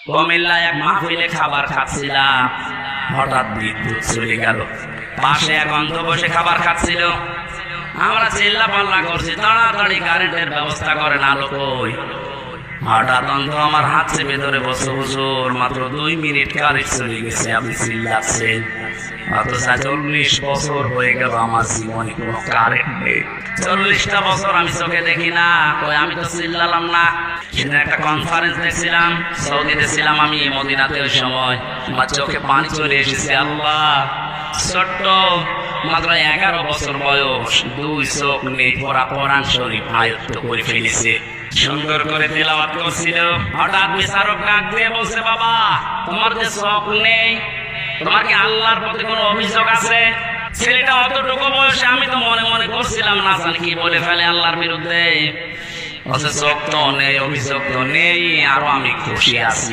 কুমিল্লায় এক মাহফিলে খাবার খাচ্ছিলাম, হঠাৎ বিদ্যুৎ চলে গেল। পাশে এক অন্ধ বসে খাবার খাচ্ছিল। আমরা চিল্লা পাল্লা করছি, তাড়াতাড়ি কারেন্টের ব্যবস্থা করেন, আলো কই। হঠাৎ অন্ধ আমার হাত চেপে ধরে বসে, হুজুর মাত্র 2 মিনিট কারেন্ট চলে গেছে, আপনি চিল্লাচ্ছেন। অথচ 40 বছর হয়ে গেল আমার জীবনে কোনো কারেন্ট নেই। 40টা বছর আমি চোখে দেখি না, কই আমি তো চিল্লালাম না। সেদিন একটা কনফারেন্স দেখছিলাম, সৌদিতে ছিলাম আমি, মদিনাতে। ওই সময় আমার চোখে পানি চলে এসেছে। আল্লাহ, ছোট্ট মাত্র 11 বছর বয়স, 2 চোখ নেই, পড়া কোরআন শরীফ আয়ত্ত করে ফেলেছে, সুন্দর করে তেলাওয়াত করছিল। হঠাৎ বিচারক ডাক দিয়ে বলছে, বাবা তোমার যে চোখ নেই, তোমার কি আল্লাহর প্রতি কোনো অভিযোগ আছে? ছেলেটা অতটুকু বয়সে, আমি তো মনে মনে করছিলাম না জানি কি বলে ফেলে আল্লাহর বিরুদ্ধে। চোখ তো নেই, অভিযোগ তো নেই, আরো আমি খুশি আছি।